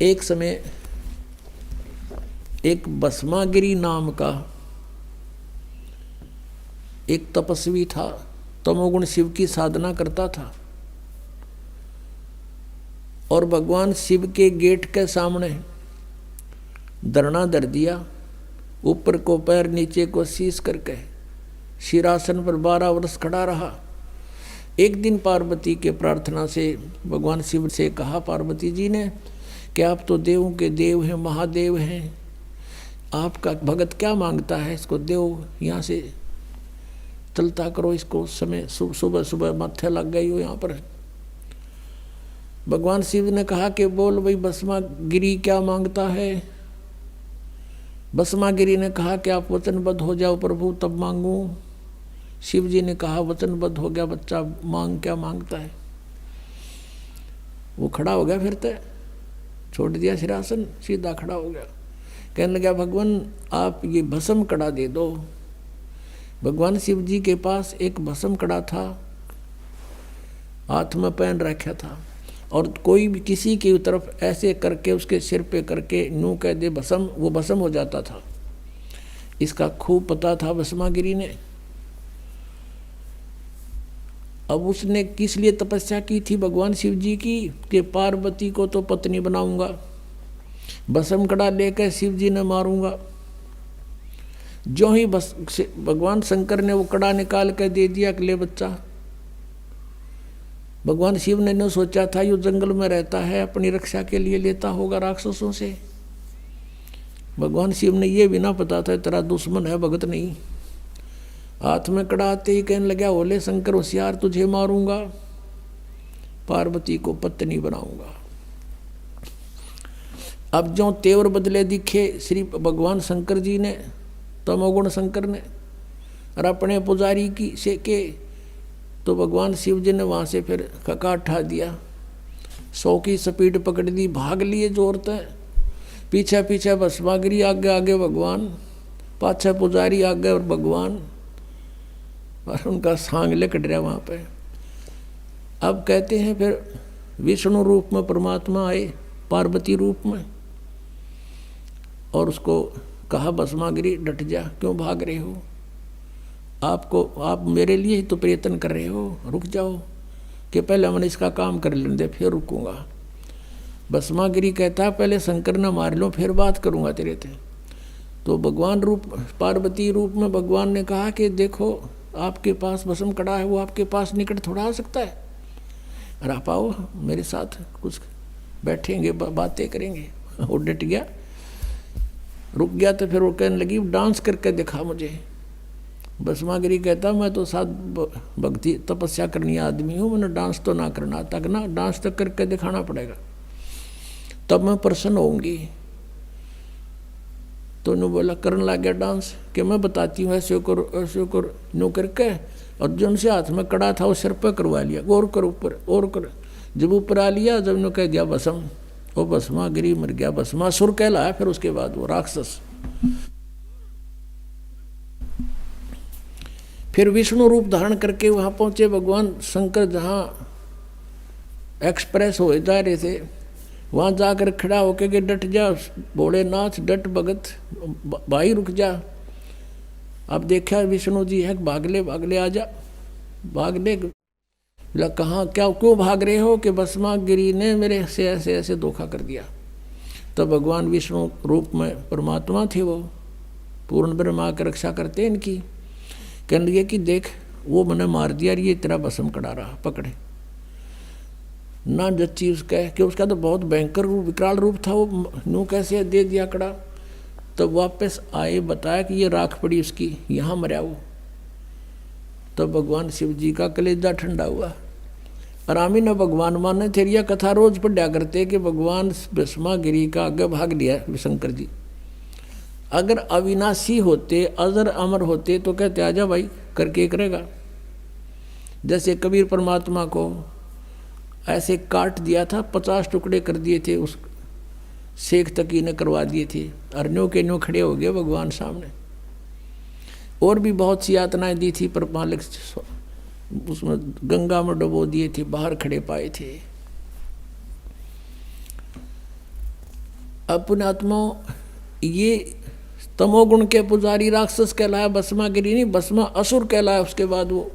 एक समय एक भस्मागिरी नाम का एक तपस्वी था, तमोगुण शिव की साधना करता था और भगवान शिव के गेट के सामने धरना धर दिया, ऊपर को पैर नीचे को शीश करके शिरासन पर 12 वर्ष खड़ा रहा। एक दिन पार्वती के प्रार्थना से भगवान शिव से कहा पार्वती जी ने कि आप तो देवों के देव हैं, महादेव हैं, आपका भगत क्या मांगता है, इसको देव यहाँ से चलता करो, इसको समय सुबह सुबह माथे लग गई हो यहाँ पर। भगवान शिव ने कहा कि बोल भाई भस्मागिरी क्या मांगता है। भस्मागिरी ने कहा कि आप वचनबद्ध हो जाओ प्रभु तब मांगू। शिव जी ने कहा वचनबद्ध हो गया बच्चा, मांग क्या मांगता है। वो खड़ा हो गया, फिर तो छोड़ दिया सिरासन, सीधा खड़ा हो गया। कहने लगा भगवान आप ये भस्म कड़ा दे दो। भगवान शिव जी के पास एक भस्म कड़ा था, हाथ में पहन रखा था, और कोई भी किसी की तरफ ऐसे करके उसके सिर पे करके नू कह दे भस्म, वो भस्म हो जाता था। इसका खूब पता था भस्मागिरी ने। अब उसने किस लिए तपस्या की थी भगवान शिव जी की कि पार्वती को तो पत्नी बनाऊंगा, भस्म कड़ा लेकर शिव जी ने मारूंगा। जो ही भगवान शंकर ने वो कड़ा निकाल कर दे दिया कि ले बच्चा। भगवान शिव ने न सोचा था यो जंगल में रहता है, अपनी रक्षा के लिए लेता होगा राक्षसों से। भगवान शिव ने ये भी ना पता था तेरा दुश्मन है, भगत नहीं। हाथ में कड़ा आते ही कहने लगा ओले शंकर होशियार, तुझे मारूंगा, पार्वती को पत्नी बनाऊंगा। अब जो तेवर बदले दिखे श्री भगवान शंकर जी ने, तमोगुण शंकर ने, और अपने पुजारी की से के, तो भगवान शिव जी ने वहाँ से फिर खका उठा दिया, 100 की स्पीड पकड़ दी, भाग लिए जोर तक। पीछे पीछे भस्मागिरी, आगे आगे भगवान, पाछे पुजारी, आगे और भगवान, और उनका सांग लकड़ रहा वहाँ पे। अब कहते हैं फिर विष्णु रूप में परमात्मा आए, पार्वती रूप में, और उसको कहा भस्मागिरी डट जा, क्यों भाग रहे हो, आप मेरे लिए ही तो प्रयत्न कर रहे हो, रुक जाओ कि पहले मैंने इसका काम कर लेने दे फिर रुकूंगा। भस्मागिरी कहता पहले शंकर ने मार लो फिर बात करूंगा तेरे से। तो भगवान रूप पार्वती रूप में भगवान ने कहा कि देखो आपके पास भस्म कड़ा है, वो आपके पास निकट थोड़ा आ सकता है, और आप आओ मेरे साथ, कुछ बैठेंगे बातें करेंगे। वो डट गया, रुक गया। तो फिर वो कहने लगी डांस करके दिखा मुझे। भस्मागिरी कहता मैं तो साथ भक्ति तपस्या करनी आदमी हूँ, मैंने डांस तो ना करना तक ना, डांस तक करके दिखाना पड़ेगा तब मैं प्रसन्न होंगी। तो उन्होंने बोला करने लग गया डांस कि मैं बताती हूँ ऐसे करो नो करके, और जो उनसे हाथ में कड़ा था वो सिर पर करवा लिया, और कर ऊपर और कर। जब ऊपर आ लिया, जब उन्होंने कह दिया भस्म, वो भस्मागिरी मर गया, भस्मासुर कहलाया फिर उसके बाद वो राक्षस। फिर विष्णु रूप धारण करके वहां पहुंचे भगवान शंकर, जहां एक्सप्रेस हो जा रहे थे, वहां जाकर खड़ा होके कि डट जा भोलेनाथ, डट भगत भाई रुक जा। अब देखा विष्णु जी है, भागले आ जा, भागले। बोला कहाँ क्या क्यों भाग रहे हो कि भस्मागिरी ने मेरे से ऐसे ऐसे धोखा कर दिया। तब भगवान विष्णु रूप में परमात्मा थे, वो पूर्ण ब्रह्मा की रक्षा करते इनकी। कहने लगे कि देख वो मैंने मार दिया, ये तेरा भस्म कड़ा रहा, पकड़े ना जच्ची उसका, कि उसका तो बहुत भयंकर रूप विकराल रूप था, वो नू कैसे दे दिया कड़ा। तब वापस आए, बताया कि ये राख पड़ी उसकी, यहाँ मरा वो। तब भगवान शिव जी का कलेजा ठंडा हुआ। आरामी न भगवान माने थे, यह कथा रोज पढ़ा करते कि भगवान भस्मागिरी का आगे भाग लिया शंकर जी। अगर अविनाशी होते, अजर अमर होते तो कहते आजा भाई, करके करेगा। जैसे कबीर परमात्मा को ऐसे काट दिया था, 50 टुकड़े कर दिए थे, उस शेख तकी ने करवा दिए थे, और न्यों के न्यों खड़े हो गए भगवान सामने। और भी बहुत सी यातनाएं दी थी, पर मालिक उसमें गंगा में डुबो दिए थे, बाहर खड़े पाए थे। अपने आत्माओं ये तमोगुण के पुजारी राक्षस कहलाया, भस्मागिरी नहीं, भस्मा असुर कहलाया। उसके बाद वो